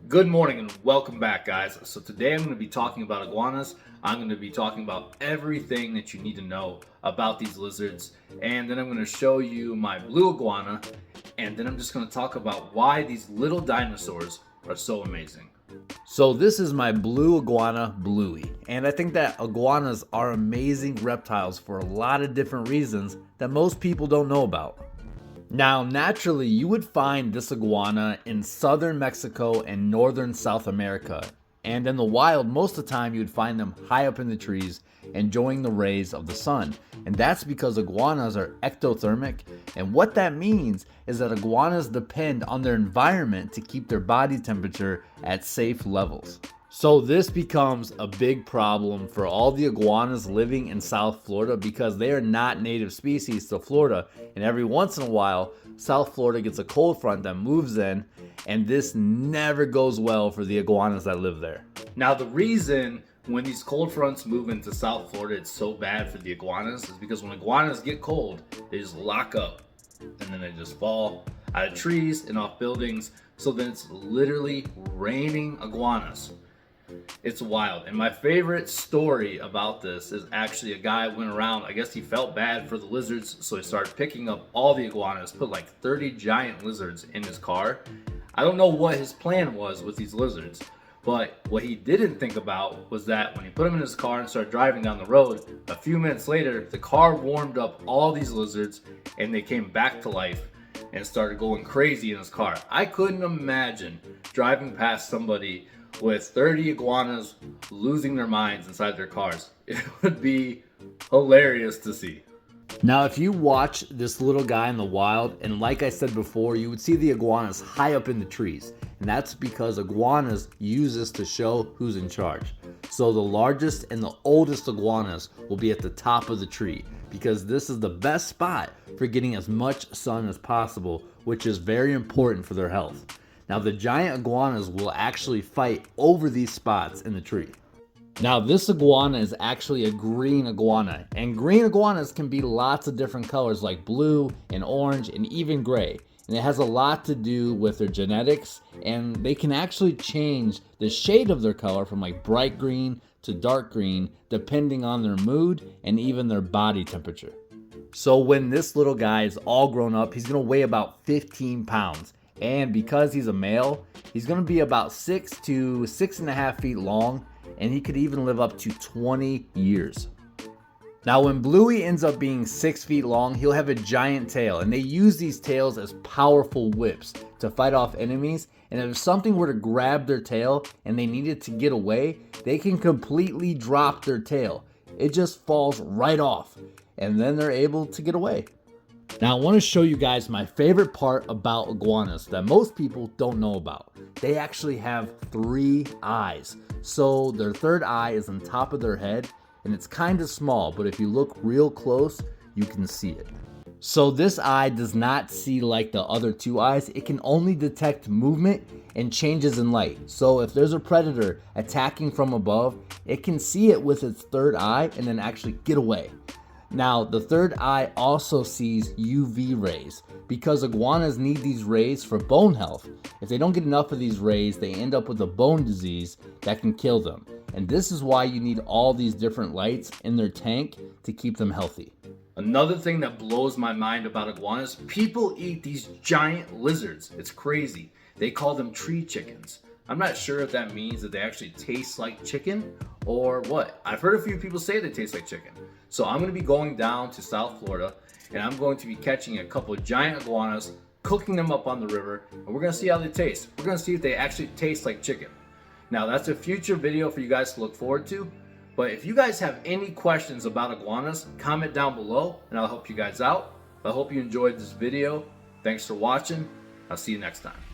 Good morning and welcome back, guys. So today I'm going to be talking about iguanas. I'm going to be talking about everything that you need to know about these lizards, and then I'm going to show you my blue iguana, and then I'm just going to talk about why these little dinosaurs are so amazing. So this is my blue iguana, Bluey, and I think that iguanas are amazing reptiles for a lot of different reasons that most people don't know about. Now, naturally, you would find this iguana in southern Mexico and northern South America. And in the wild, most of the time, you would find them high up in the trees, enjoying the rays of the sun. And that's because iguanas are ectothermic. And what that means is that iguanas depend on their environment to keep their body temperature at safe levels. So this becomes a big problem for all the iguanas living in South Florida because they are not native species to Florida. And every once in a while, South Florida gets a cold front that moves in, and this never goes well for the iguanas that live there. Now, the reason when these cold fronts move into South Florida, it's so bad for the iguanas is because when iguanas get cold, they just lock up and then they just fall out of trees and off buildings. So then it's literally raining iguanas. It's wild. And my favorite story about this is actually a guy went around, I guess he felt bad for the lizards, so he started picking up all the iguanas, put like 30 giant lizards in his car. I don't know what his plan was with these lizards, but what he didn't think about was that when he put them in his car and started driving down the road, a few minutes later, the car warmed up all these lizards and they came back to life and started going crazy in his car. I couldn't imagine driving past somebody with 30 iguanas losing their minds inside their cars. It would be hilarious to see. Now, if you watch this little guy in the wild, and like I said before, you would see the iguanas high up in the trees. And that's because iguanas use this to show who's in charge. So the largest and the oldest iguanas will be at the top of the tree because this is the best spot for getting as much sun as possible, which is very important for their health. Now, the giant iguanas will actually fight over these spots in the tree. Now, this iguana is actually a green iguana, and green iguanas can be lots of different colors like blue and orange and even gray. And it has a lot to do with their genetics, and they can actually change the shade of their color from like bright green to dark green depending on their mood and even their body temperature. So when this little guy is all grown up, he's gonna weigh about 15 pounds. And because he's a male, he's going to be about 6 to 6.5 feet long, and he could even live up to 20 years. Now, when Bluey ends up being 6 feet long, he'll have a giant tail, and they use these tails as powerful whips to fight off enemies. And if something were to grab their tail and they needed to get away, they can completely drop their tail. It just falls right off, and then they're able to get away. Now, I want to show you guys my favorite part about iguanas that most people don't know about. They actually have 3 eyes. So their third eye is on top of their head, and it's kind of small, but if you look real close, you can see it. So this eye does not see like the other 2 eyes. It can only detect movement and changes in light. So if there's a predator attacking from above, it can see it with its third eye and then actually get away. Now, the third eye also sees UV rays because iguanas need these rays for bone health. If they don't get enough of these rays, they end up with a bone disease that can kill them. And this is why you need all these different lights in their tank to keep them healthy. Another thing that blows my mind about iguanas, people eat these giant lizards. It's crazy. They call them tree chickens. I'm not sure if that means that they actually taste like chicken or what. I've heard a few people say they taste like chicken. So I'm going to be going down to South Florida and I'm going to be catching a couple of giant iguanas, cooking them up on the river, and we're going to see how they taste. We're going to see if they actually taste like chicken. Now, that's a future video for you guys to look forward to. But if you guys have any questions about iguanas, comment down below and I'll help you guys out. I hope you enjoyed this video. Thanks for watching. I'll see you next time.